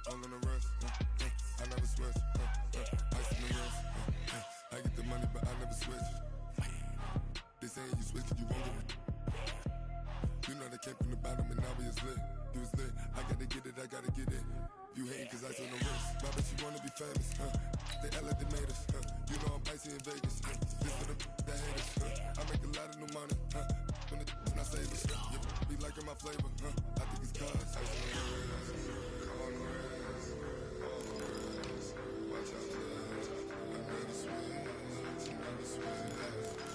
I'm gonna rush, I never switch, ice in the wrist, I get the money but I never switch. They saying you switch and you won't get it. You know they came from the bottom and now we is lit. You was lit, I gotta get it, I gotta get it. You hating cause ice on the wrist, but I bet you wanna be famous, They LA they made us, you know I'm icy in Vegas, this for the that hate us, I make a lot of new money, when the not save us, you be liking my flavor, I think it's cause ice on the wrist, on the wrist, watch out for this, I never switch, I never switch,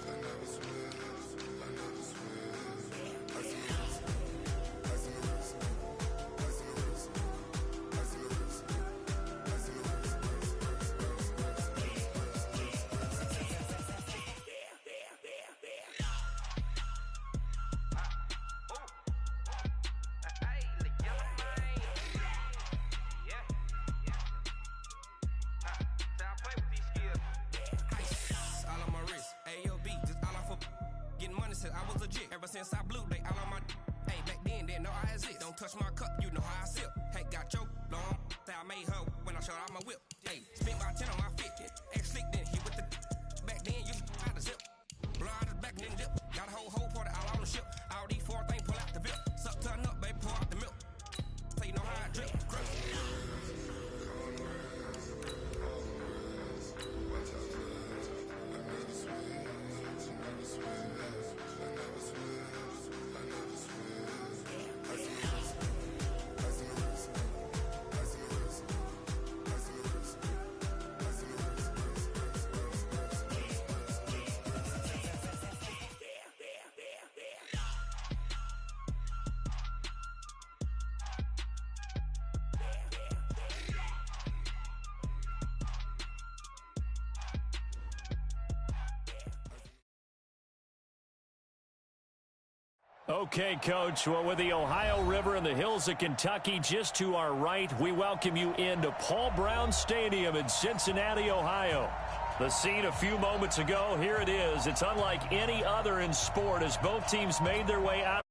I never switch, I never switch, ice on the wrist, ice on the wrist, ice on the wrist, ice on the wrist, ice on the wrist. I was legit. Ever since I blew, they all on my. Hey, back then, didn't know I exist. Don't touch my cup, you know how I sip. Hey, got your long. Say I made her when I showed out my whip. Hey, spent my 10 on my fit. Ex-slick, then he with the. Back then, you out the zip. Blow out his back, then dip. Got a whole party all on the ship. All these 4 things, pull out the bip. Suck, turn up, baby, pour out the milk. So you know how I drip. Crush. Okay, Coach. Well, with the Ohio River and the hills of Kentucky just to our right, we welcome you into Paul Brown Stadium in Cincinnati, Ohio. The scene a few moments ago, here it is. It's unlike any other in sport as both teams made their way out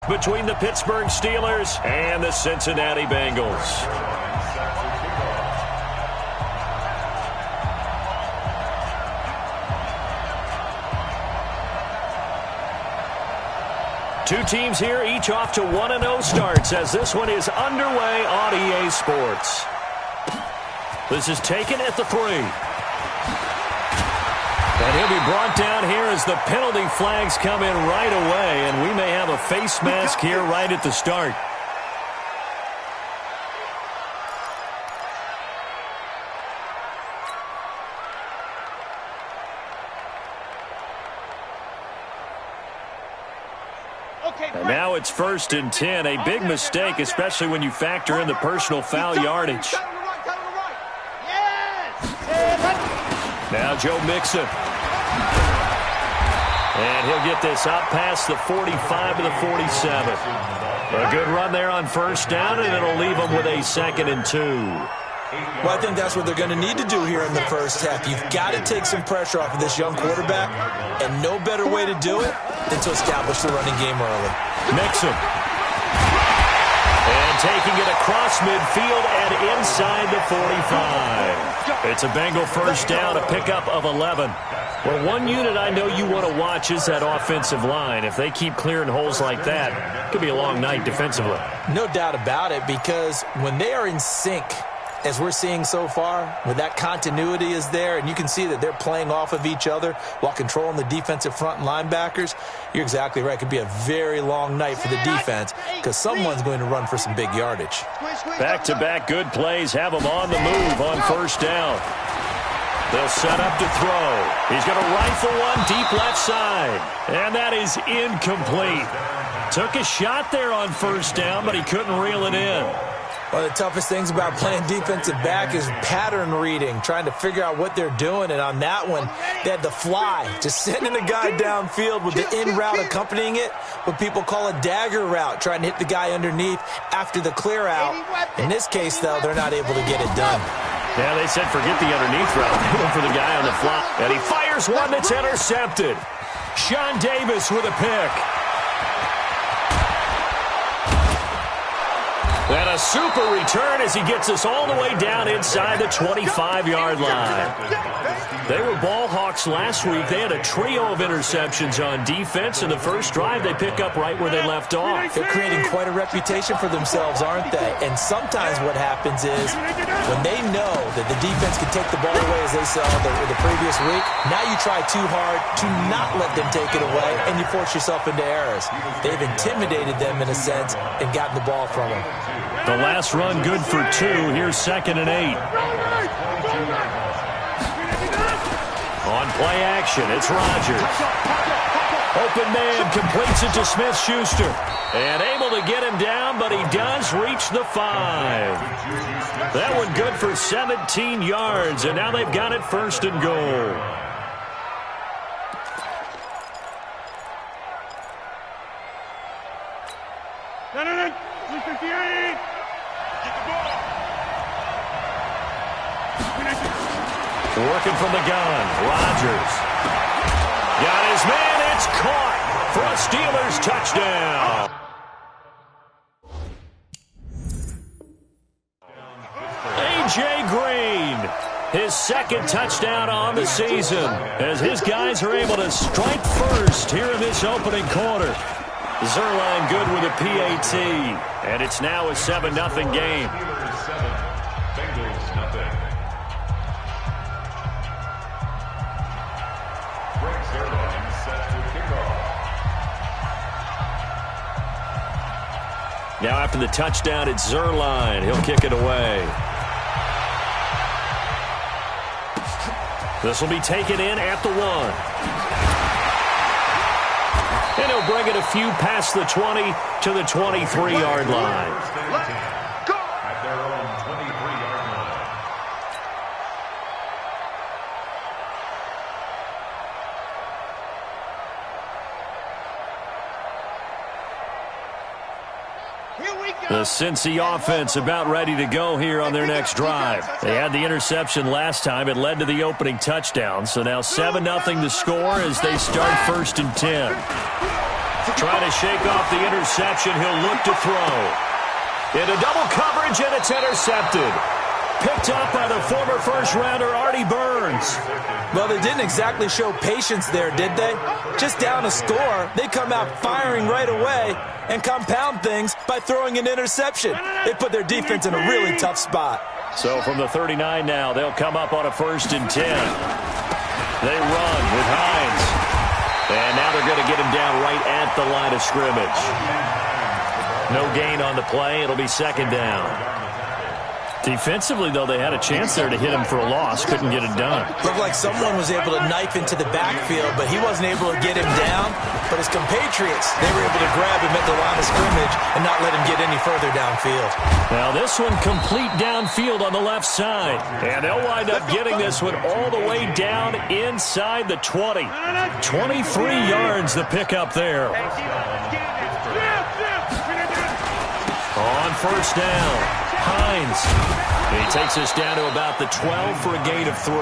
between the Pittsburgh Steelers and the Cincinnati Bengals. Two teams here, each off to 1-0 starts as this one is underway on EA Sports. This is taken at the 3. And he'll be brought down here as the penalty flags come in right away, and we may have a face mask here right at the start. And now it's 1st and 10, a big mistake, especially when you factor in the personal foul yardage. Now Joe Mixon. And he'll get this out past the 45 to the 47. A good run there on 1st down, and it'll leave them with a 2nd and 2. Well, I think that's what they're going to need to do here in the first half. You've got to take some pressure off of this young quarterback, and no better way to do it than to establish the running game early. Mixon. And taking it across midfield and inside the 45. It's a Bengal 1st down, a pickup of 11. Well, one unit I know you want to watch is that offensive line. If they keep clearing holes like that, it could be a long night defensively. No doubt about it, because when they are in sync, as we're seeing so far, when that continuity is there, and you can see that they're playing off of each other while controlling the defensive front and linebackers, you're exactly right. It could be a very long night for the defense because someone's going to run for some big yardage. Back-to-back good plays have them on the move on 1st down. They'll set up to throw. He's going to rifle one deep left side, and that is incomplete. Took a shot there on 1st down, but he couldn't reel it in. One of the toughest things about playing defensive back is pattern reading, trying to figure out what they're doing. And on that one, they had the fly, just sending a guy downfield with the in route accompanying it, what people call a dagger route, trying to hit the guy underneath after the clear out. In this case, though, they're not able to get it done. Yeah, they said forget the underneath route. Hit him for the guy on the fly. And he fires one that's intercepted. Sean Davis with a pick. And a super return as he gets us all the way down inside the 25-yard line. They were ball hawks last week. They had a trio of interceptions on defense. In the first drive, they pick up right where they left off. They're creating quite a reputation for themselves, aren't they? And sometimes what happens is when they know that the defense can take the ball away, as they saw the previous week, now you try too hard to not let them take it away, and you force yourself into errors. They've intimidated them in a sense and gotten the ball from them. The last run good for 2. Here's 2nd and 8. On play action, it's Rodgers. Open man completes it to Smith-Schuster. And able to get him down, but he does reach the 5. That one good for 17 yards, and now they've got it 1st and goal. Working from the gun, Rodgers. Got his man, it's caught for a Steelers touchdown. A.J. Green, his 2nd touchdown on the season, as his guys are able to strike first here in this opening quarter. Zerline good with a PAT, and it's now a 7-0 game. Now after the touchdown, it's Zerline. He'll kick it away. This will be taken in at the 1. And he'll bring it a few past the 20 to the 23-yard line. The Cincy offense about ready to go here on their next drive. They had the interception last time. It led to the opening touchdown. So now 7-0 the score as they start 1st and 10. Trying to shake off the interception. He'll look to throw. Into double coverage, and it's intercepted. Picked up by the former first-rounder Artie Burns. Well, they didn't exactly show patience there, did they? Just down a score, they come out firing right away and compound things by throwing an interception. They put their defense in a really tough spot. So from the 39 now, they'll come up on a 1st and 10. They run with Hines. And now they're going to get him down right at the line of scrimmage. No gain on the play. It'll be 2nd down. Defensively, though, they had a chance there to hit him for a loss. Couldn't get it done. Looked like someone was able to knife into the backfield, but he wasn't able to get him down. But his compatriots, they were able to grab him at the line of scrimmage and not let him get any further downfield. Now this one complete downfield on the left side. And they'll wind up getting this one all the way down inside the 20. 23 yards the pickup there. On 1st down. Hines. He takes us down to about the 12 for a gain of 3.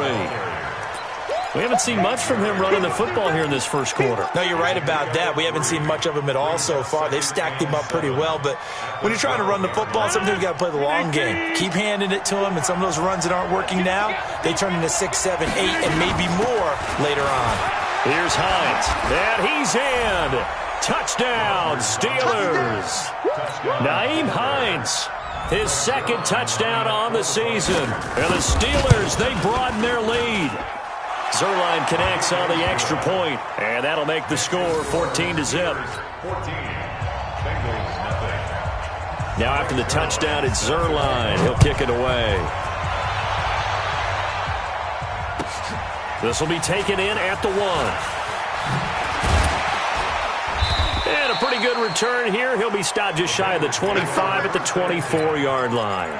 We haven't seen much from him running the football here in this first quarter. No, you're right about that. We haven't seen much of him at all so far. They've stacked him up pretty well, but when you're trying to run the football, sometimes you got to play the long game. Keep handing it to him, and some of those runs that aren't working now, they turn into 6, 7, 8, and maybe more later on. Here's Hines, and he's in. Touchdown, Steelers. Nyheim Hines. His 2nd touchdown on the season. And the Steelers, they broaden their lead. Zerline connects on the extra point, and that'll make the score 14-0. Now after the touchdown, it's Zerline. He'll kick it away. This will be taken in at the 1. And a pretty good return here. He'll be stopped just shy of the 25 at the 24-yard line.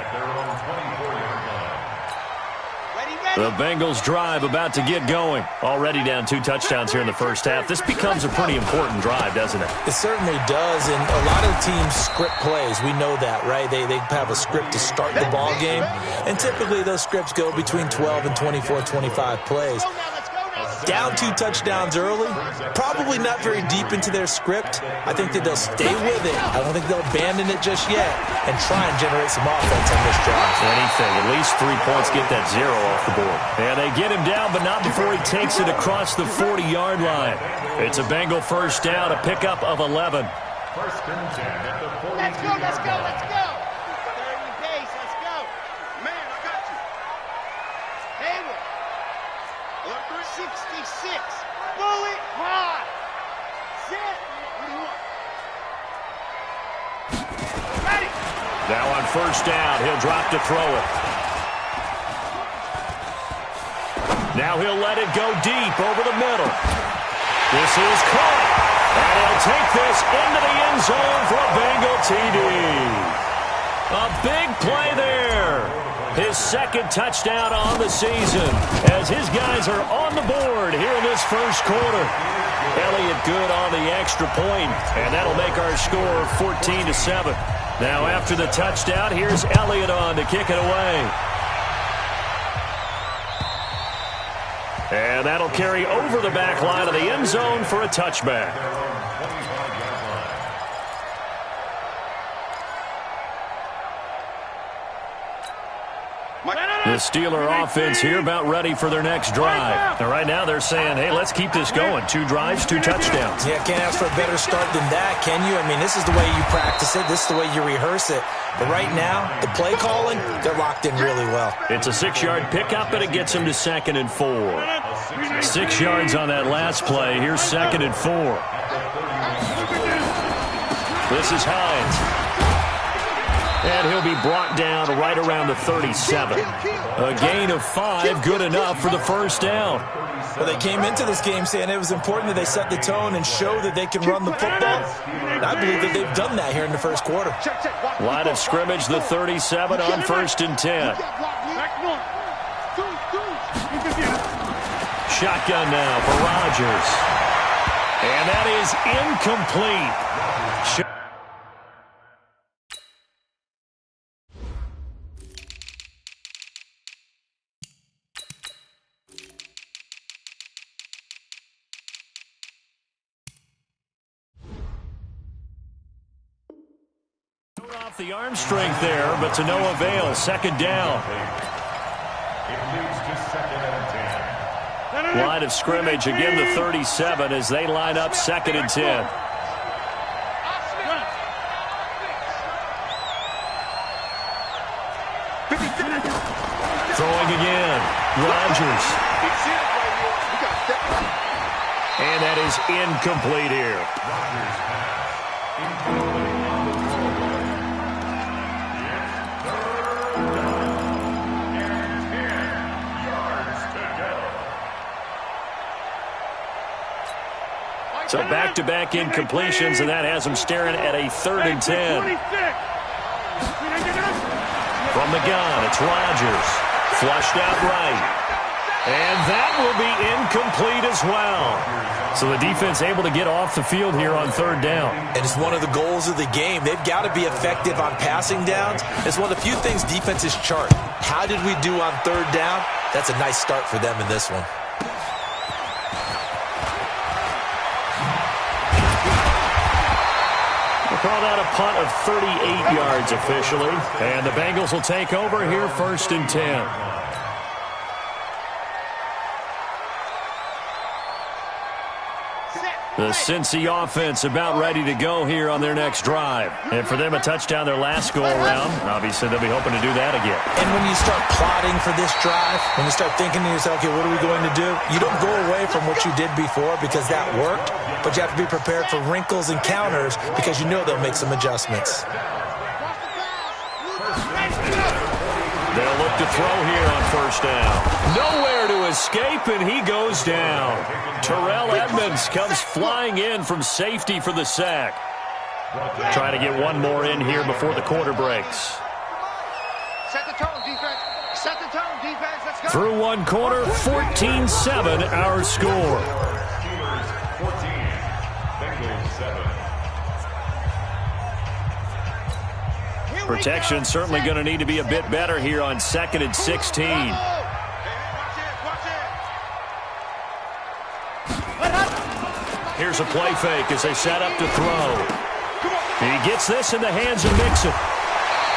The Bengals drive about to get going. Already down 2 touchdowns here in the first half. This becomes a pretty important drive, doesn't it? It certainly does, and a lot of teams script plays. We know that, right? They have a script to start the ball game, and typically those scripts go between 12 and 24, 25 plays. down 2 touchdowns early, probably not very deep into their script. I think that they'll stay with it. I don't think they'll abandon it just yet and try and generate some offense on this drive. Anything, at least 3 points, get that 0 off the board. And they get him down, but not before he takes it across the 40-yard line. It's a Bengal first down, a pickup of 11. First and 10 at the 40. Let's go, let's go, let's go. 30 days, let's go. Man, I got you. Hayward. 66. Bullet hard. Sit. What do you want? Ready. Now on first down, he'll drop to throw it. Now he'll let it go deep over the middle. This is caught. And he'll take this into the end zone for a Bengal TD. A big play there. His second touchdown on the season as his guys are on the board here in this first quarter. Elliott good on the extra point, and that'll make our score 14-7. Now after the touchdown, here's Elliott on to kick it away. And that'll carry over the back line of the end zone for a touchback. The Steeler offense here about ready for their next drive. And right now they're saying, hey, let's keep this going. 2 drives, 2 touchdowns. Yeah, can't ask for a better start than that, can you? I mean, this is the way you practice it. This is the way you rehearse it. But right now, the play calling, they're locked in really well. It's a 6-yard pickup, and it gets them to 2nd and 4. 6 yards on that last play. Here's 2nd and 4. This is Hines. And he'll be brought down right around the 37. A gain of 5, good enough for the first down. Well, they came into this game saying it was important that they set the tone and show that they can run the football. And I believe that they've done that here in the first quarter. Line of scrimmage, the 37 on 1st and 10. Shotgun now for Rodgers. And that is incomplete. Off the arm strength there, but to no avail. 2nd down. It leads to 2nd and 10. Line of scrimmage, again the 37 as they line up 2nd and 10. Throwing again. Rodgers. And that is incomplete here. So back-to-back incompletions, and that has them staring at a 3rd and 10. From the gun, it's Rodgers. Flushed out right. And that will be incomplete as well. So the defense able to get off the field here on 3rd down. And it's one of the goals of the game. They've got to be effective on passing downs. It's one of the few things defenses chart. How did we do on 3rd down? That's a nice start for them in this one. Call that a punt of 38 yards officially. And the Bengals will take over here 1st and 10. The Cincy offense about ready to go here on their next drive. And for them, a touchdown their last go-around. Obviously, they'll be hoping to do that again. And when you start plotting for this drive, when you start thinking to yourself, okay, what are we going to do? You don't go away from what you did before because that worked, but you have to be prepared for wrinkles and counters because you know they'll make some adjustments. They'll look to throw here on 1st down. Nowhere to escape, and he goes down. Terrell Edmonds comes flying in from safety for the sack. Trying to get one more in here before the quarter breaks. Set the tone, defense. Set the tone, defense. Let's go. Through one quarter, 14-7 our score. Steelers 14, Bengals 7. Protection certainly going to need to be a bit better here on 2nd and 16. Here's a play fake as they set up to throw. He gets this in the hands of Mixon.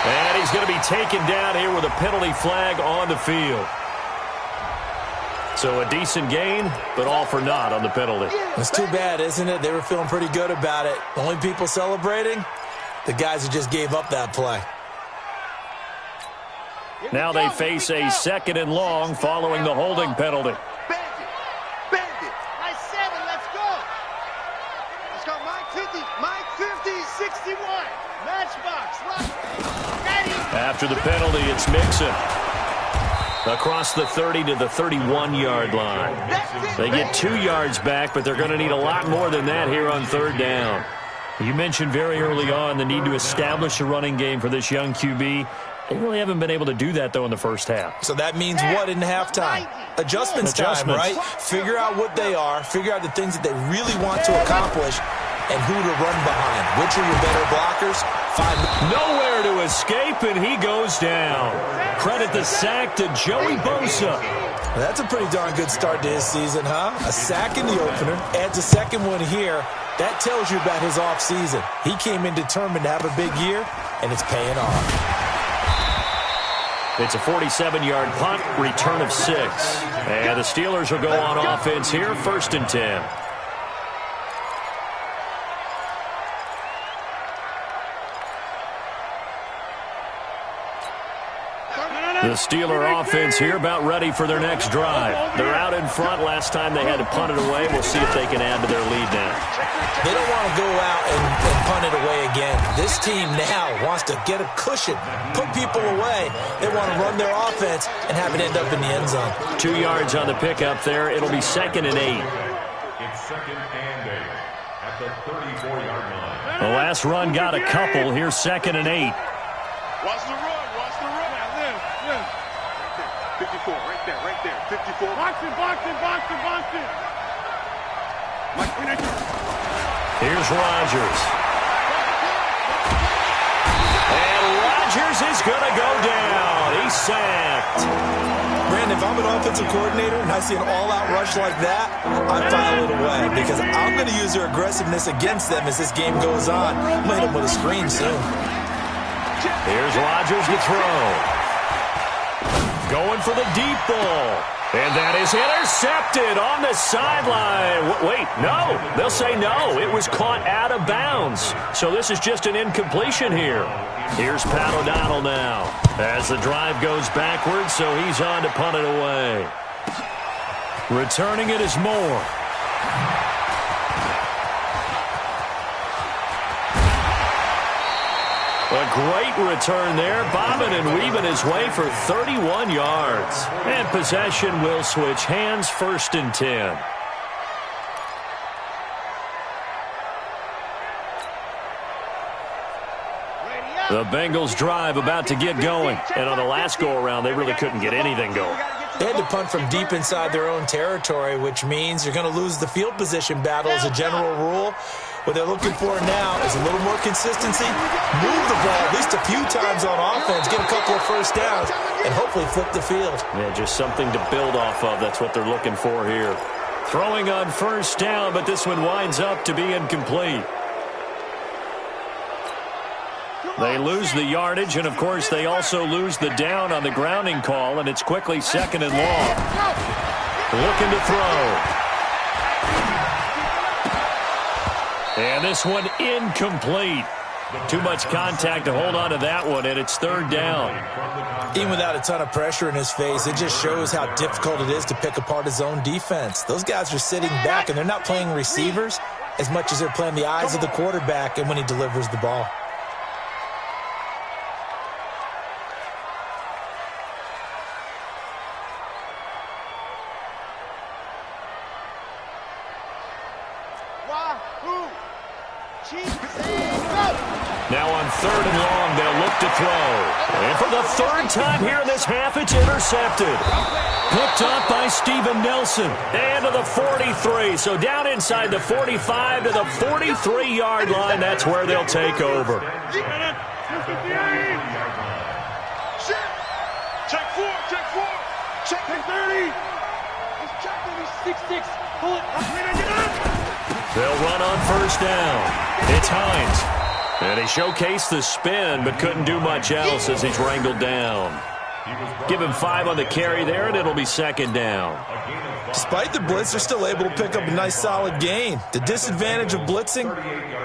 And he's going to be taken down here with a penalty flag on the field. So a decent gain, but all for naught on the penalty. It's too bad, isn't it? They were feeling pretty good about it. The only people celebrating, the guys who just gave up that play. Now they face a 2nd and long following the holding penalty. Bandit. Nice 7, let's go. Let's go, Mike 50, 61. Matchbox, ready. After the penalty, it's Mixon. Across the 30 to the 31-yard line. They get 2 yards back, but they're going to need a lot more than that here on 3rd down. You mentioned very early on the need to establish a running game for this young QB. They really haven't been able to do that, though, in the first half. So that means what in halftime? Adjustments time, right? Figure out what they are, figure out the things that they really want to accomplish, and who to run behind. Which are your better blockers? Find nowhere to escape, and he goes down. Credit the sack to Joey Bosa. That's a pretty darn good start to his season, huh? A sack in the opener, adds a second one here. That tells you about his offseason. He came in determined to have a big year, and it's paying off. It's a 47-yard punt, return of 6. And the Steelers will go on offense here, 1st and 10. The Steeler offense here about ready for their next drive. They're out in front. Last time they had to punt it away. We'll see if they can add to their lead now. They don't want to go out and punt it away again. This team now wants to get a cushion, put people away. They want to run their offense and have it end up in the end zone. 2 yards on the pickup there. It'll be 2nd and 8. It's 2nd and 8 at the 34-yard line. The last run got a couple. Here's 2nd and 8. Watch the run. 54, right there. 54. Box it. Here's Rodgers. And Rodgers is going to go down. He's sacked. Brandon, if I'm an offensive coordinator and I see an all-out rush like that, I file it away because I'm going to use their aggressiveness against them as this game goes on. I'm going to hit them with a screen soon. Here's Rodgers to throw. Going for the deep ball. And that is intercepted on the sideline. Wait, no. They'll say no. It was caught out of bounds. So this is just an incompletion here. Here's Pat O'Donnell now. As the drive goes backwards, so he's on to punt it away. Returning it is Moore. A great return there, bobbing and weaving his way for 31 yards. And possession will switch hands, 1st and 10. The Bengals drive about to get going. And on the last go-around, they really couldn't get anything going. They had to punt from deep inside their own territory, which means you're going to lose the field position battle as a general rule. What they're looking for now is a little more consistency, move the ball at least a few times on offense, get a couple of first downs, and hopefully flip the field. Yeah, just something to build off of. That's what they're looking for here. Throwing on 1st down, but this one winds up to be incomplete. They lose the yardage, and, of course, they also lose the down on the grounding call, and it's quickly 2nd and long. Looking to throw. And this one incomplete. Too much contact to hold on to that one, and it's 3rd down. Even without a ton of pressure in his face, it just shows how difficult it is to pick apart his own defense. Those guys are sitting back, and they're not playing receivers as much as they're playing the eyes of the quarterback and when he delivers the ball. Now on 3rd and long, they'll look to throw. And for the 3rd time here in this half, it's intercepted. Picked up by Steven Nelson. And to the 43. So down inside the 45 to the 43-yard line. That's where they'll take over. Check 4. Check 30. He's checking. He's 6'6". Pull it. They'll run on first down. It's Hines. And he showcased the spin, but couldn't do much else as he's wrangled down. Give him 5 on the carry there, and it'll be second down. Despite the blitz, they're still able to pick up a nice solid gain. The disadvantage of blitzing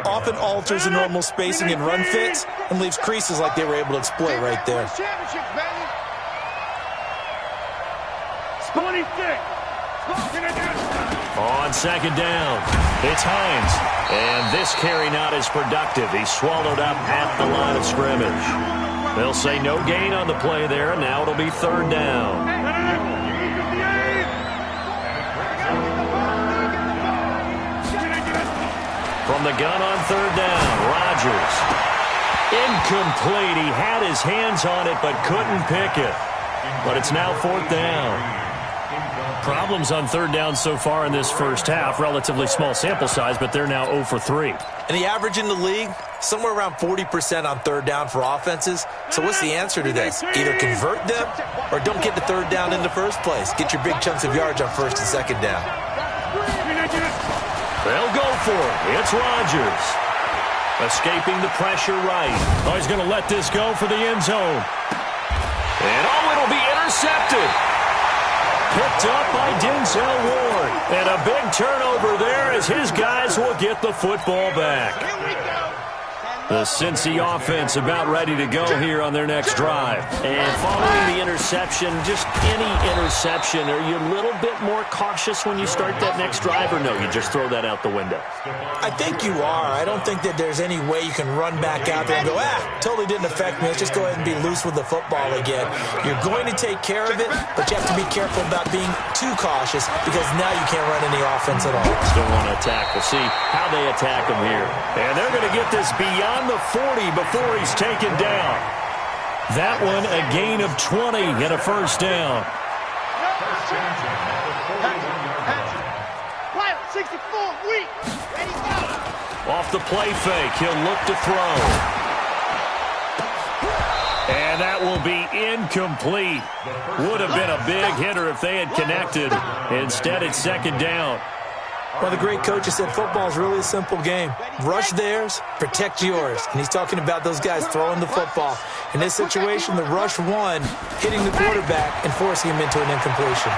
often alters the normal spacing and run fits and leaves creases like they were able to exploit right there. 26. On second down, it's Hines. And this carry not as productive. He's swallowed up at the line of scrimmage. They'll say no gain on the play there, and now it'll be third down. From the gun on third down, Rodgers. Incomplete. He had his hands on it but couldn't pick it. But it's now fourth down. Problems on third down so far in this first half. Relatively small sample size, but they're now 0 for 3. And the average in the league, somewhere around 40% on third down for offenses. So what's the answer to this? Either convert them or don't get the third down in the first place. Get your big chunks of yards on first and second down. They'll go for it. It's Rodgers. Escaping the pressure right. Oh, he's going to let this go for the end zone. And it'll be intercepted. Picked up by Denzel Ward. And a big turnover there as his guys will get the football back. The Cincy offense about ready to go here on their next drive. And following the interception, just any interception, are you a little bit more cautious when you start that next drive, or no, you just throw that out the window? I think you are. I don't think that there's any way you can run back out there and go, totally didn't affect me. Let's just go ahead and be loose with the football again. You're going to take care of it, but you have to be careful about being too cautious because now you can't run any offense at all. Still want to attack. We'll see how they attack him here. And they're going to get this beyond the 40 before he's taken down. That one a gain of 20 and a first down. 64, weak. Ready, go. Off the play fake, he'll look to throw. And that will be incomplete. Would have been a big hitter if they had connected. Instead, it's second down. Well, the great coach has said football is really a simple game. Rush theirs, protect yours. And he's talking about those guys throwing the football. In this situation, the rush one, hitting the quarterback and forcing him into an incompletion.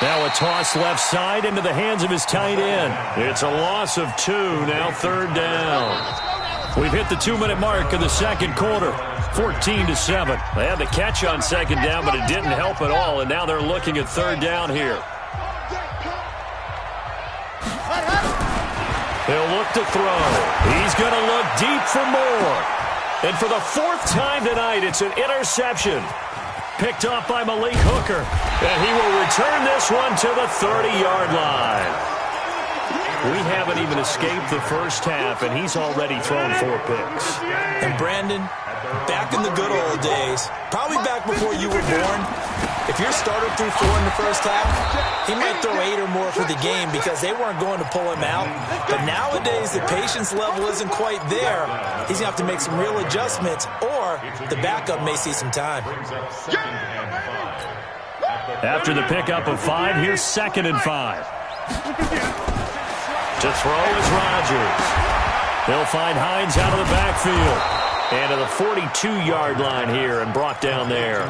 Now a toss left side into the hands of his tight end. It's a loss of 2, now third down. We've hit the 2-minute mark of the second quarter. 14-7. They had the catch on second down, but it didn't help at all, and now they're looking at third down here. He'll look to throw. He's going to look deep for more. And for the 4th time tonight, it's an interception. Picked off by Malik Hooker. And he will return this one to the 30-yard line. We haven't even escaped the first half, and he's already thrown 4 picks. And Brandon, back in the good old days, probably back before you were born, if your starter threw 4 in the first half, he might throw 8 or more for the game because they weren't going to pull him out. But nowadays, the patience level isn't quite there. He's going to have to make some real adjustments, or the backup may see some time. After the pickup of 5, here's 2nd and 5. To throw is Rodgers. They'll find Hines out of the backfield. And to the 42-yard line here and brought down there.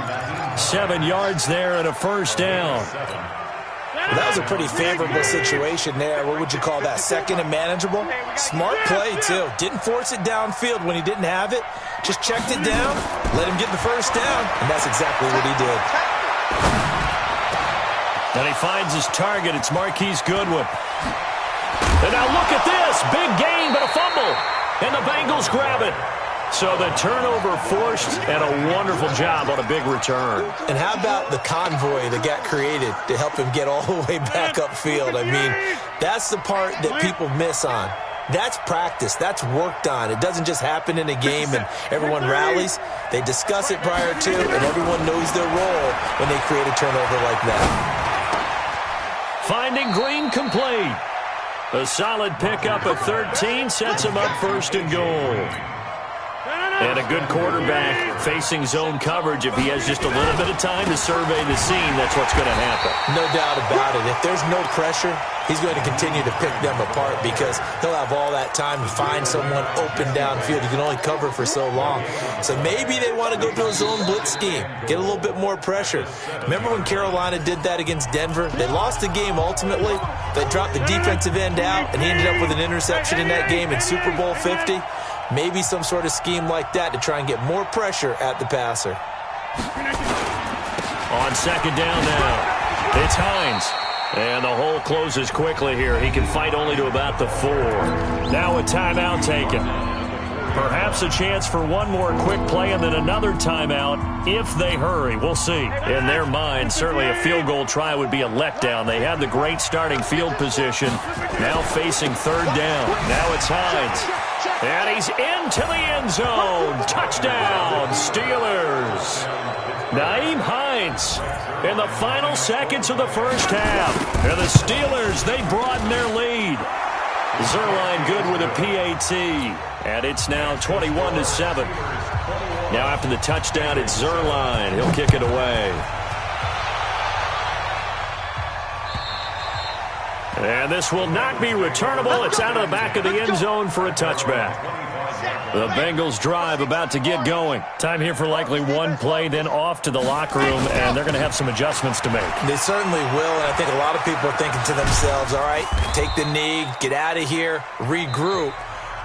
7 yards there and a first down. Well, that was a pretty favorable situation there. What would you call that? 2nd and manageable? Smart play, too. Didn't force it downfield when he didn't have it. Just checked it down, let him get the first down, and that's exactly what he did. And he finds his target. It's Marquise Goodwin. And now look at this. Big gain, but a fumble. And the Bengals grab it. So the turnover forced, and a wonderful job on a big return. And how about the convoy that got created to help him get all the way back upfield? I mean, that's the part that people miss on. That's practice. That's worked on. It doesn't just happen in a game and everyone rallies. They discuss it prior to, and everyone knows their role when they create a turnover like that. Finding Green complete. A solid pickup at 13 sets him up 1st and goal. And a good quarterback facing zone coverage, if he has just a little bit of time to survey the scene, that's what's going to happen. No doubt about it. If there's no pressure, he's going to continue to pick them apart because he'll have all that time to find someone open downfield. You can only cover for so long. So maybe they want to go to a zone blitz scheme, get a little bit more pressure. Remember when Carolina did that against Denver? They lost the game ultimately. They dropped the defensive end out, and he ended up with an interception in that game in Super Bowl 50. Maybe some sort of scheme like that to try and get more pressure at the passer. On second down now, it's Hines. And the hole closes quickly here. He can fight only to about the 4. Now a timeout taken. Perhaps a chance for one more quick play and then another timeout if they hurry. We'll see. In their mind, certainly a field goal try would be a letdown. They had the great starting field position. Now facing third down. Now it's Hines. And he's into the end zone. Touchdown, Steelers. Nyheim Hines in the final seconds of the first half. And the Steelers, they broaden their lead. Zerline good with a PAT. And it's now 21-7. Now after the touchdown, it's Zerline. He'll kick it away. And this will not be returnable. It's out of the back of the end zone for a touchback. The Bengals drive about to get going. Time here for likely one play, then off to the locker room, and they're going to have some adjustments to make. They certainly will, and I think a lot of people are thinking to themselves, all right, take the knee, get out of here, regroup.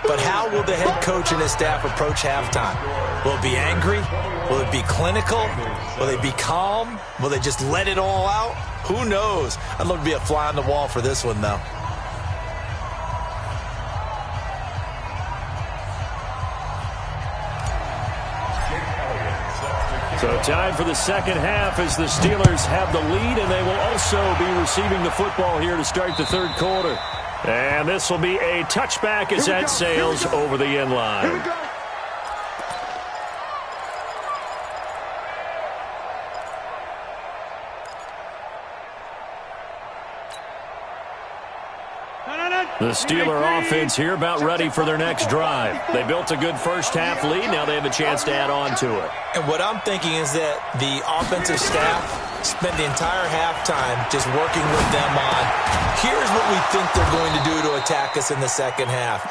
But how will the head coach and his staff approach halftime? Will it be angry? Will it be clinical? Will they be calm? Will they just let it all out? Who knows? I'd love to be a fly on the wall for this one, though. So time for the second half as the Steelers have the lead, and they will also be receiving the football here to start the third quarter. And this will be a touchback as that sails over the end line. The Steeler offense here about ready for their next drive. They built a good first-half lead. Now they have a chance to add on to it. And what I'm thinking is that the offensive staff spent the entire halftime just working with them on, here's what we think they're going to do to attack us in the second half.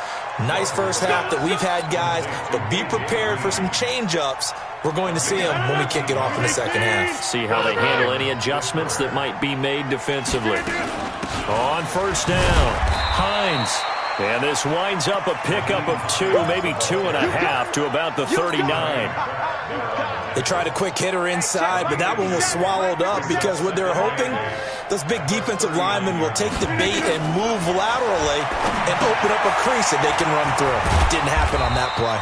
Nice first half that we've had, guys, but be prepared for some change-ups. We're going to see them when we kick it off in the second half. See how they handle any adjustments that might be made defensively. On first down, Hines. And this winds up a pickup of 2, maybe 2.5 to about the 39. They tried a quick hitter inside, but that one was swallowed up because what they're hoping, those big defensive linemen will take the bait and move laterally and open up a crease that they can run through. Didn't happen on that play.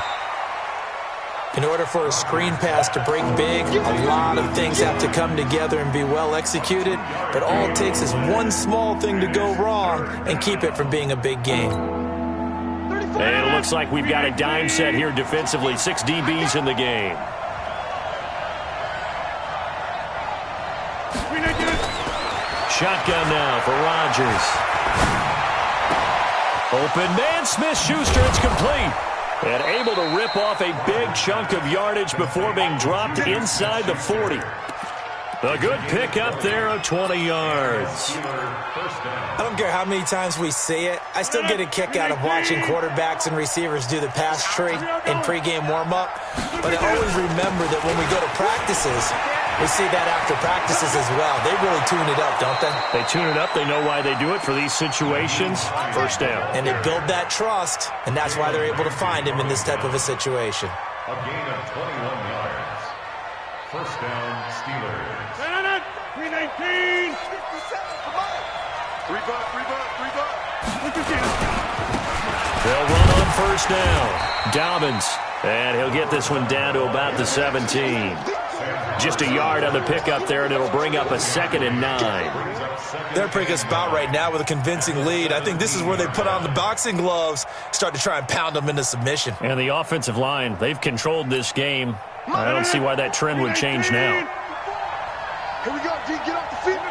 In order for a screen pass to break big, a lot of things have to come together and be well executed, but all it takes is one small thing to go wrong and keep it from being a big game. And it looks like we've got a dime set here defensively. 6 DBs in the game. Shotgun now for Rodgers. Open man, Smith-Schuster, it's complete. And able to rip off a big chunk of yardage before being dropped inside the 40. A good pickup there of 20 yards. I don't care how many times we see it. I still get a kick out of watching quarterbacks and receivers do the pass tree in pregame warm-up. But I always remember that when we go to practices, we see that after practices as well. They really tune it up, don't they? They tune it up. They know why they do it for these situations. First down. And they build that trust, and that's why they're able to find him in this type of a situation. A gain of 21 yards. First down, Steelers. 319. They'll run on first down. Dobbins. And he'll get this one down to about the 17. Just a yard on the pickup there, and it'll bring up a 2nd and 9. They're a pretty good spot right now with a convincing lead. I think this is where they put on the boxing gloves, start to try and pound them into submission. And the offensive line, they've controlled this game. I don't see why that trend would change now. Here we go, D, get off the field.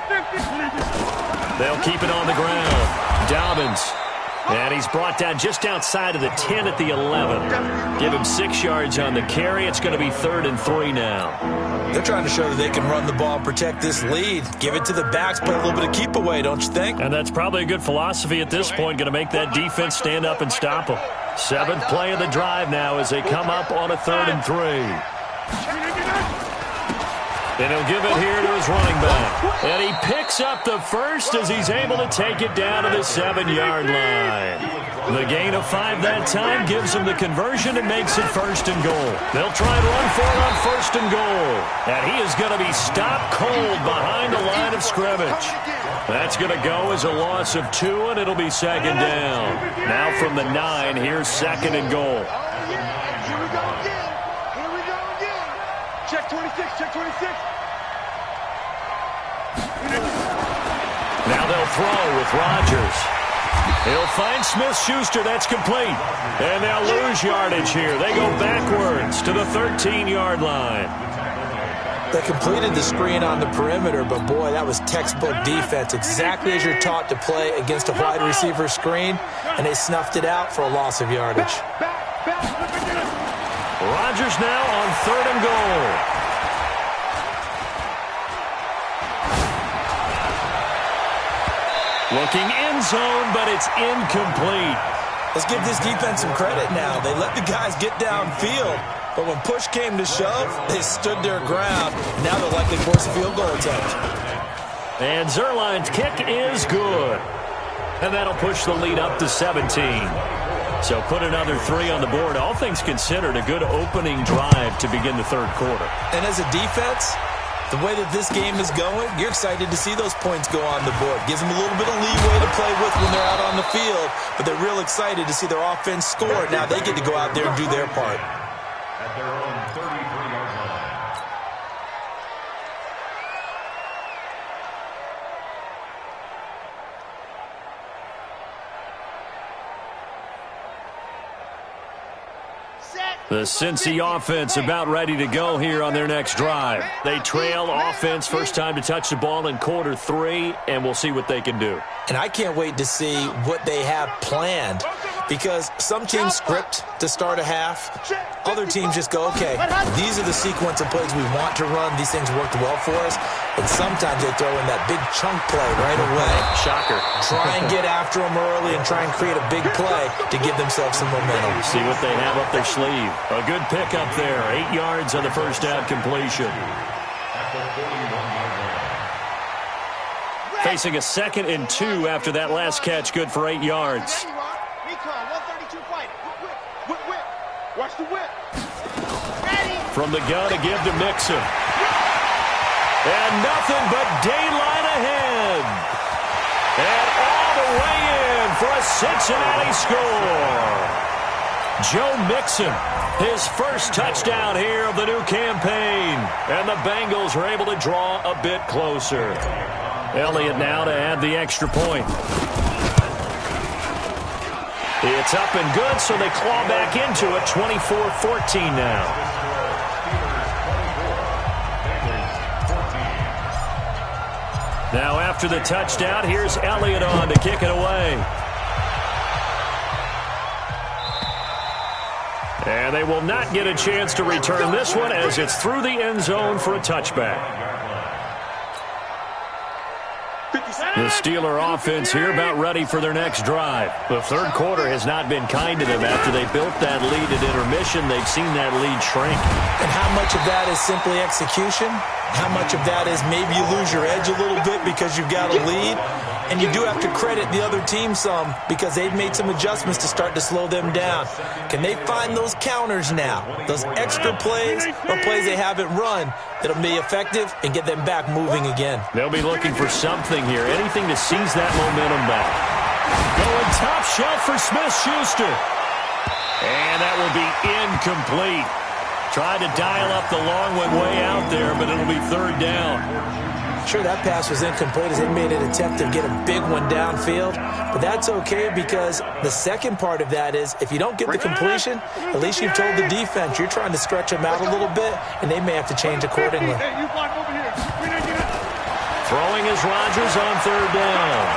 They'll keep it on the ground. Dobbins. And he's brought down just outside of the 10 at the 11. Give him 6 yards on the carry. It's going to be 3rd and 3 now. They're trying to show that they can run the ball and protect this lead. Give it to the backs, play a little bit of keep away, don't you think? And that's probably a good philosophy at this point. Going to make that defense stand up and stop them. 7th play of the drive now as they come up on a 3rd and 3. And he'll give it here to his running back. And he picks up the first as he's able to take it down to the 7-yard line. The gain of 5 that time gives him the conversion and makes it 1st and goal. They'll try and run for it on 1st and goal. And he is going to be stopped cold behind the line of scrimmage. That's going to go as a loss of 2, and it'll be 2nd down. Now from the 9, here's 2nd and goal. Here we go again. Here we go again. Check 26, check 26. Now they'll throw with Rodgers. He'll find Smith-Schuster. That's complete. And they'll lose yardage here. They go backwards to the 13-yard line. They completed the screen on the perimeter, but boy, that was textbook defense. Exactly as you're taught to play against a wide receiver screen, and they snuffed it out for a loss of yardage. Rodgers now on 3rd and goal. Looking end zone, but it's incomplete. Let's give this defense some credit now. They let the guys get downfield, but when push came to shove, they stood their ground. Now they'll likely force a field goal attempt. And Zerline's kick is good. And that'll push the lead up to 17. So put another 3 on the board. All things considered, a good opening drive to begin the 3rd quarter. And as a defense, the way that this game is going, you're excited to see those points go on the board. Gives them a little bit of leeway to play with when they're out on the field, but they're real excited to see their offense score. Now they get to go out there and do their part. At their own 33-yard line. The Cincy offense about ready to go here on their next drive. They trail offense, first time to touch the ball in quarter 3, and we'll see what they can do. And I can't wait to see what they have planned, because some teams script to start a half. Other teams just go, okay, these are the sequence of plays we want to run. These things worked well for us. And sometimes they throw in that big chunk play right away. Shocker. Try and get after them early and try and create a big play to give themselves some momentum. See what they have up their sleeve. A good pickup there. 8 yards on the first down completion. Facing a 2nd and 2 after that last catch. Good for 8 yards. Watch the whip. From the gun to give to Mixon. And nothing but daylight ahead. And all the way in for a Cincinnati score. Joe Mixon, his first touchdown here of the new campaign. And the Bengals are able to draw a bit closer. Elliott now to add the extra point. It's up and good, so they claw back into it. 24-14 now. Now after the touchdown, here's Elliott on to kick it away. And they will not get a chance to return this one as it's through the end zone for a touchback. The Steeler offense here about ready for their next drive. The 3rd quarter has not been kind to them. After they built that lead at intermission, they've seen that lead shrink. And how much of that is simply execution? How much of that is maybe you lose your edge a little bit because you've got a lead? And you do have to credit the other team some because they've made some adjustments to start to slow them down. Can they find those counters now, those extra plays or plays they haven't run that'll be effective and get them back moving again? They'll be looking for something here, anything to seize that momentum back. Going top shelf for Smith-Schuster. And that will be incomplete. Tried to dial up the long one way out there, but it'll be 3rd down. Sure, that pass was incomplete as they made an attempt to get a big one downfield, but that's okay because the second part of that is if you don't get the completion, at least you've told the defense you're trying to stretch them out a little bit, and they may have to change accordingly. Throwing is Rodgers on 3rd down.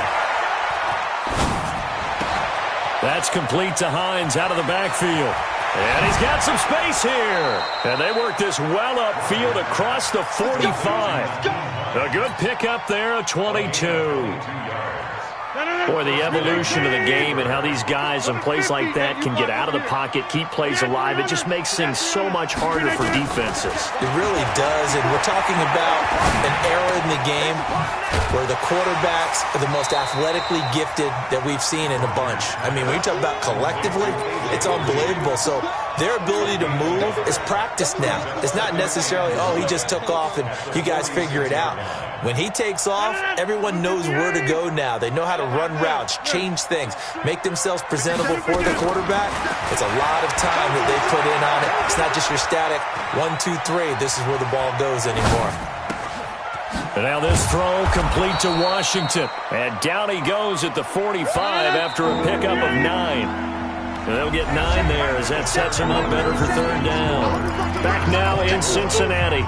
That's complete to Hines out of the backfield. And he's got some space here. And they work this well upfield across the 45. A good pickup there, a 22. Boy, the evolution of the game and how these guys on plays like that can get out of the pocket, keep plays alive, it just makes things so much harder for defenses. It really does, and we're talking about an era in the game where the quarterbacks are the most athletically gifted that we've seen in a bunch. I mean, when you talk about collectively, it's unbelievable. So their ability to move is practiced now. It's not necessarily, oh, he just took off and you guys figure it out. When he takes off, everyone knows where to go now. They know how to run routes, change things, make themselves presentable for the quarterback. It's a lot of time that they put in on it. It's not just your static 1, 2, 3. This is where the ball goes anymore. And now this throw complete to Washington. And down he goes at the 45 after a pickup of 9. And they'll get 9 there as that sets him up better for third down. Back now in Cincinnati.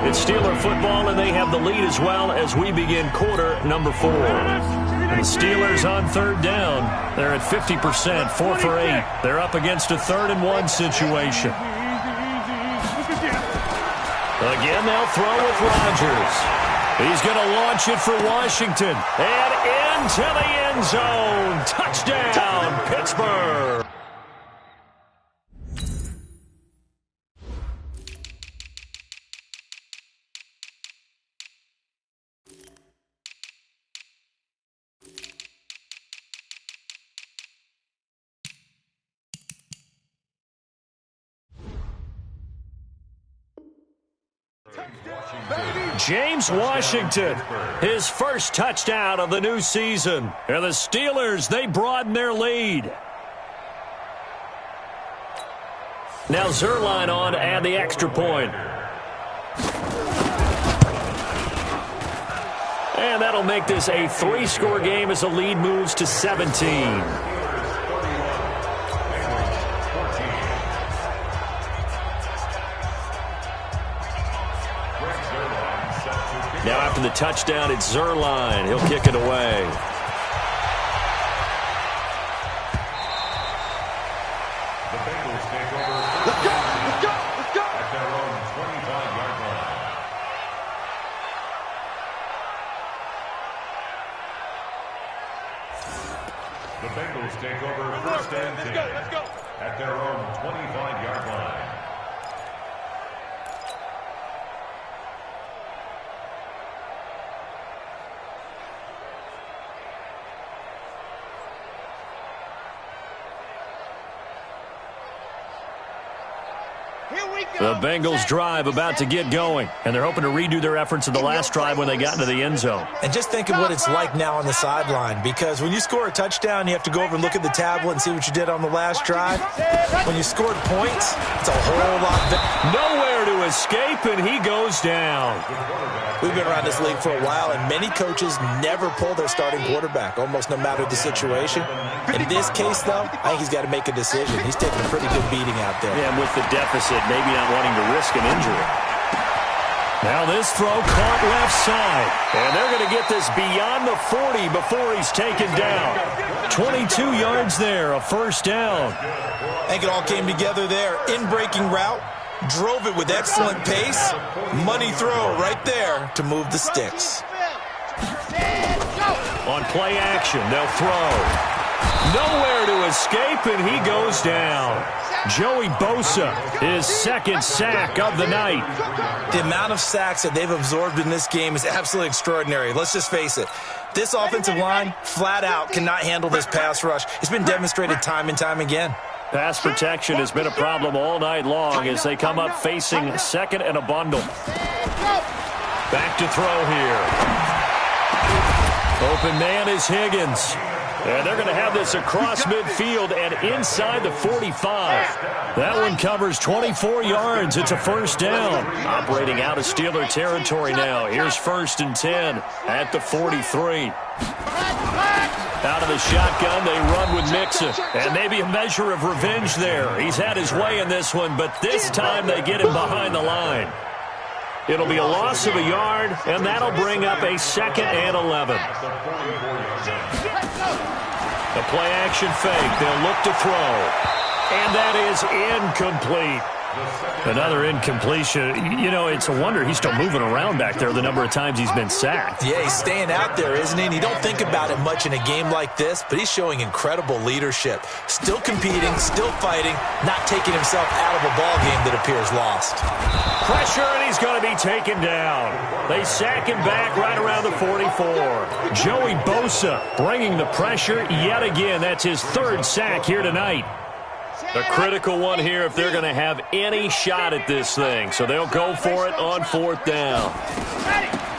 It's Steeler football, and they have the lead as well as we begin quarter number 4. And the Steelers on third down. They're at 50%, 4 for 8. They're up against a 3rd and 1 situation. Again, they'll throw with Rodgers. He's going to launch it for Washington. And into the end zone. Touchdown, Pittsburgh. James Washington, his first touchdown of the new season. And the Steelers, they broaden their lead. Now Zerline on to add the extra point. And that'll make this a 3-score game as the lead moves to 17. Now after the touchdown, it's Zerline. He'll kick it away. The Bengals take over. Let's go! Let's go! Let's go! At their own 25-yard line. The Bengals take over first and 10. Let's go! At their own 25-yard line. The Bengals drive about to get going, and they're hoping to redo their efforts in the last drive when they got into the end zone. And just think of what it's like now on the sideline, because when you score a touchdown, you have to go over and look at the tablet and see what you did on the last drive. When you scored points, it's a whole lot better. Nowhere to escape, and he goes down. We've been around this league for a while, and many coaches never pull their starting quarterback, almost no matter the situation. In this case, though, I think he's got to make a decision. He's taking a pretty good beating out there. Yeah, and with the deficit, maybe not wanting to risk an injury. Now this throw caught left side. And they're going to get this beyond the 40 before he's taken down. 22 yards there, a first down. I think it all came together there. In-breaking route. Drove it with excellent pace. Money throw right there to move the sticks. On play action, they'll throw. Nowhere to escape, and he goes down. Joey Bosa, his second sack of the night. The amount of sacks that they've absorbed in this game is absolutely extraordinary. Let's just face it. This offensive line, flat out, cannot handle this pass rush. It's been demonstrated time and time again. Pass protection has been a problem all night long as they come up facing second and a bundle. Back to throw here. Open man is Higgins. And they're going to have this across midfield and inside the 45. That one covers 24 yards. It's a first down. Operating out of Steeler territory now. Here's 1st and 10 at the 43. Out of the shotgun, they run with Mixon. And maybe a measure of revenge there. He's had his way in this one, but this time they get him behind the line. It'll be a loss of a yard, and that'll bring up a 2nd and 11. A play-action fake. They'll look to throw. And that is incomplete. Another incompletion. You know, it's a wonder he's still moving around back there the number of times he's been sacked. Yeah, he's staying out there, isn't he? And you don't think about it much in a game like this, but he's showing incredible leadership. Still competing, still fighting, not taking himself out of a ball game that appears lost. Pressure, and he's going to be taken down. They sack him back right around the 44. Joey Bosa bringing the pressure yet again. That's his third sack here tonight. A critical one here if they're going to have any shot at this thing. So they'll go for it on fourth down.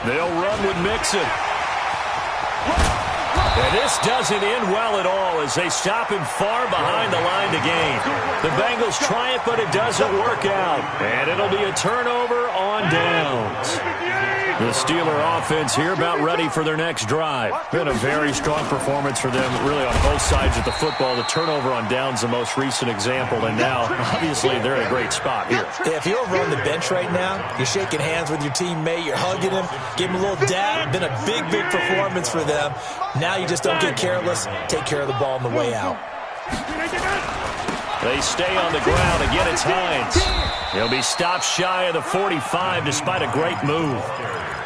They'll run with Mixon. And this doesn't end well at all as they stop him far behind the line to gain. The Bengals try it, but it doesn't work out. And it'll be a turnover on downs. The Steeler offense here about ready for their next drive. Been a very strong performance for them, really on both sides of the football. The turnover on downs, the most recent example, and now, obviously, they're in a great spot here. Yeah, if you're over on the bench right now, you're shaking hands with your teammate, you're hugging him, give him a little dab. Been a big, big performance for them. Now you just don't get careless. Take care of the ball on the way out. They stay on the ground. Again, it's Hines. He'll be stopped shy of the 45 despite a great move.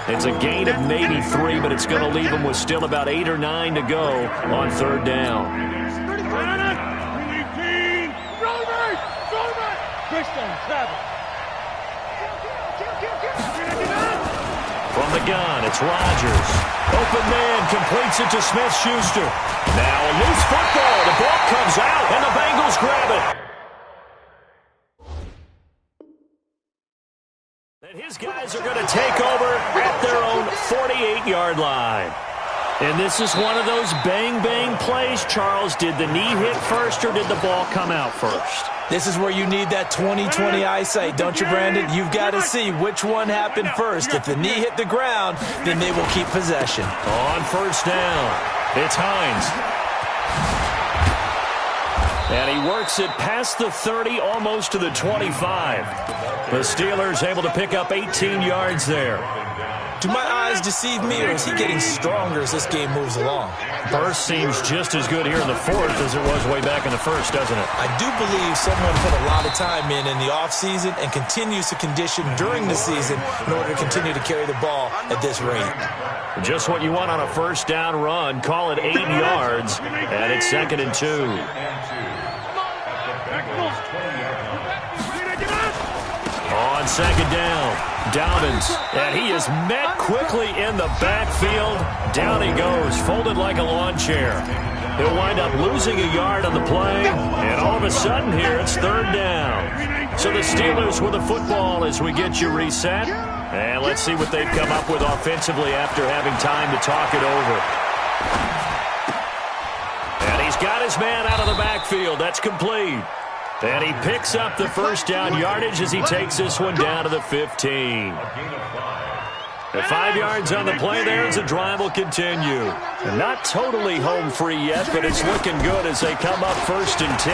It's a gain of maybe 3, but it's going to leave him with still about 8 or 9 to go on third down. From the gun, it's Rodgers. Open man completes it to Smith-Schuster. Now a loose football. The ball comes out, and the Bengals grab it. And his guys are going to take over at their own 48-yard line. And this is one of those bang-bang plays, Charles. Did the knee hit first or did the ball come out first? This is where you need that 20/20 eyesight, don't you, Brandon? You've got to see which one happened first. If the knee hit the ground, then they will keep possession. On first down, it's Hines. And he works it past the 30, almost to the 25. The Steelers able to pick up 18 yards there. Do my eyes deceive me, or is he getting stronger as this game moves along? Burst seems just as good here in the fourth as it was way back in the first, doesn't it? I do believe someone put a lot of time in the offseason and continues to condition during the season in order to continue to carry the ball at this rate. Just what you want on a first down run. Call it 8 yards, and it's 2nd and 2. On second down, Dobbins, and he is met quickly in the backfield. Down he goes, folded like a lawn chair. He'll wind up losing a yard on the play, and all of a sudden here it's third down. So the Steelers with the football as we get you reset. And let's see what they've come up with offensively after having time to talk it over. And he's got his man out of the backfield. That's complete. And he picks up the first down yardage as he takes this one down to the 15. The 5 yards on the play there as the drive will continue. And not totally home free yet, but it's looking good as they come up 1st and 10.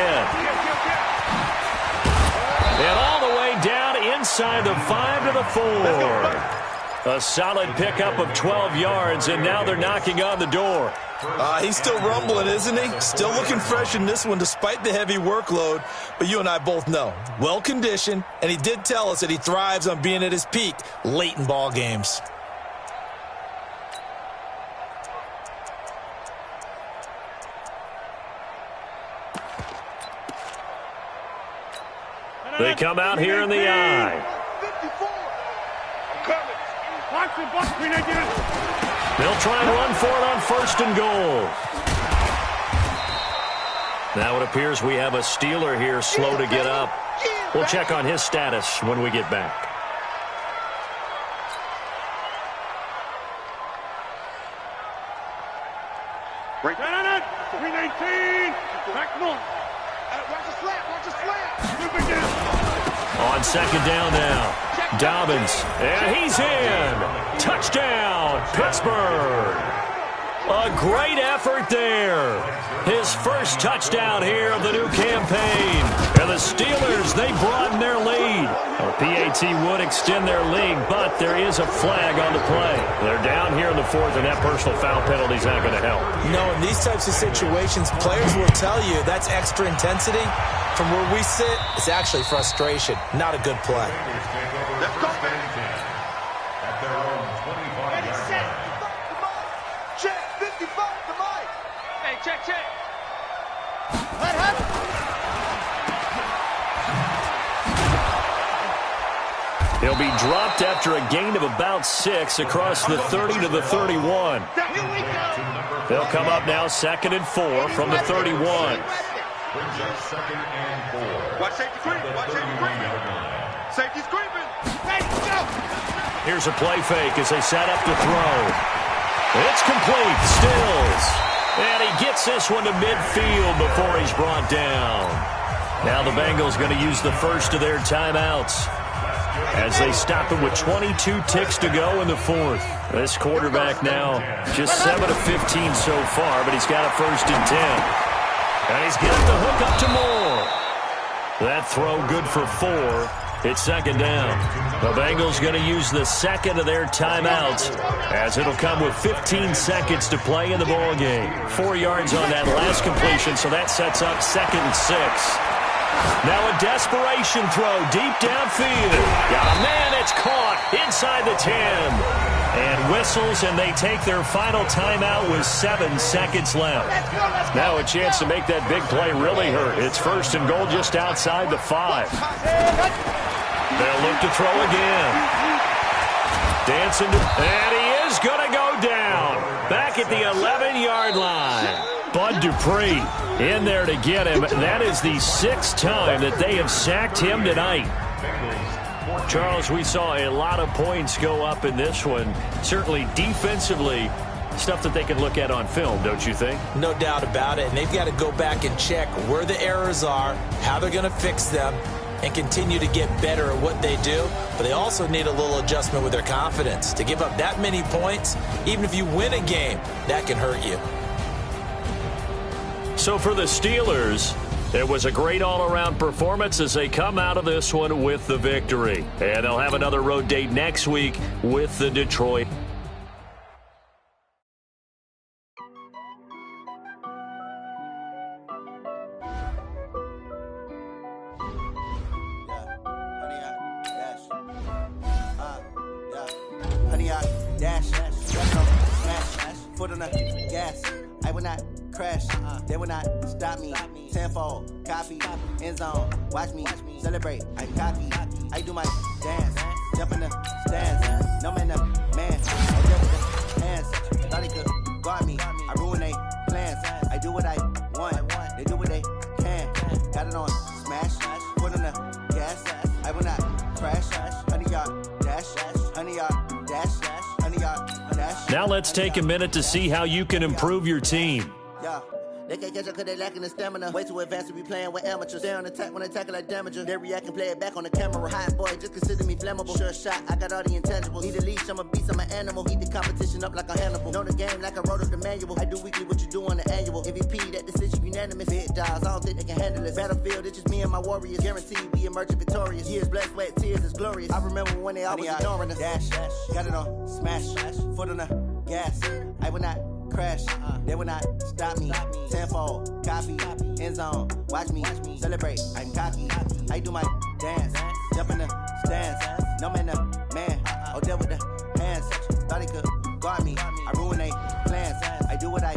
And all the way down inside the 5 to the 4. A solid pickup of 12 yards, and now they're knocking on the door. He's still rumbling, isn't he? Still looking fresh in this one despite the heavy workload. But you and I both know, well-conditioned, and he did tell us that he thrives on being at his peak late in ball games. They come out here in the eye. They'll try and run for it on 1st and goal. Now it appears we have a Steeler here slow to get up. We'll check on his status when we get back. Watch the slap. On second down now. Dobbins, and he's in. Touchdown, Pittsburgh. A great effort there. His first touchdown here of the new campaign. And the Steelers, they broaden their lead. A PAT penalty would extend their lead, but there is a flag on the play. They're down here in the fourth, and that personal foul penalty is not going to help. No, in these types of situations, players will tell you that's extra intensity. From where we sit, it's actually frustration, not a good play. Let's go, man. At their own 25-yard line. Check, 55, come on. Hey, check. He'll be dropped after a gain of about 6 across the 30 to the 31. They'll come up now 2nd and 4 from the 31. Brings up 2nd and 4. Watch safety creeping. Safety's creeping. Safety, go. Here's a play fake as they set up to throw. It's complete. Stills. And he gets this one to midfield before he's brought down. Now the Bengals going to use the first of their timeouts as they stop him with 22 ticks to go in the fourth. This quarterback now just 7 of 15 so far, but he's got a 1st and 10. And he's got the hook up to Moore. That throw good for 4. It's 2nd down. The Bengals going to use the second of their timeouts as it'll come with 15 seconds to play in the ball game. 4 yards on that last completion, so that sets up 2nd and 6. Now a desperation throw deep downfield. Got a man, it's caught inside the 10. And whistles, and they take their final timeout with 7 seconds left. Now a chance to make that big play really hurt. It's 1st and goal just outside the 5. They'll look to throw again. Dancing, and he is going to go down. Back at the 11-yard line. Bud Dupree in there to get him. That is the 6th time that they have sacked him tonight. Charles, we saw a lot of points go up in this one. Certainly defensively, stuff that they can look at on film, don't you think? No doubt about it. And they've got to go back and check where the errors are, how they're going to fix them, and continue to get better at what they do. But they also need a little adjustment with their confidence. To give up that many points, even if you win a game, that can hurt you. So for the Steelers, it was a great all-around performance as they come out of this one with the victory. And they'll have another road date next week with the Detroit. Foot on the gas, I will not crash, they will not stop me. Tenfold, copy, end zone, watch me celebrate. I'm cocky, I do my dance, jump in the stands. No man, the man, I jump with the hands. Thought he could guard me, I ruin they plans. I do what I want, they do what they can. Got it on smash, foot on the gas, I will not crash. 100-yard dash, 100-yard dash, 100-yard dash. Now let's take a minute to see how you can improve your team. Yeah. They can't catch up because they lacking the stamina. Way too advanced to be playing with amateurs. They on attack when they tackle like damager. They react and play it back on the camera. Hot boy, just consider me flammable. Sure shot, I got all the intangibles. Need a leash, I'm a beast, I'm an animal. Heat the competition up like a Hannibal. Know the game like I wrote up the manual. I do weekly what you do on the annual. MVP, that decision unanimous. Big dogs, I don't think they can handle it. Battlefield, it's just me and my warriors. Guaranteed we emerging victorious. Years, blood, sweat, tears, it's glorious. I remember when they always ignoring us. Dash, got it on smash, foot on the gas. I will not crash, they will not stop me. Tenfold, copy, end zone, watch me celebrate. I'm cocky, I do my dance, jump in the stands. No man, the man, oh, deal with the hands. Thought he could guard me, I ruin they plans. I do what I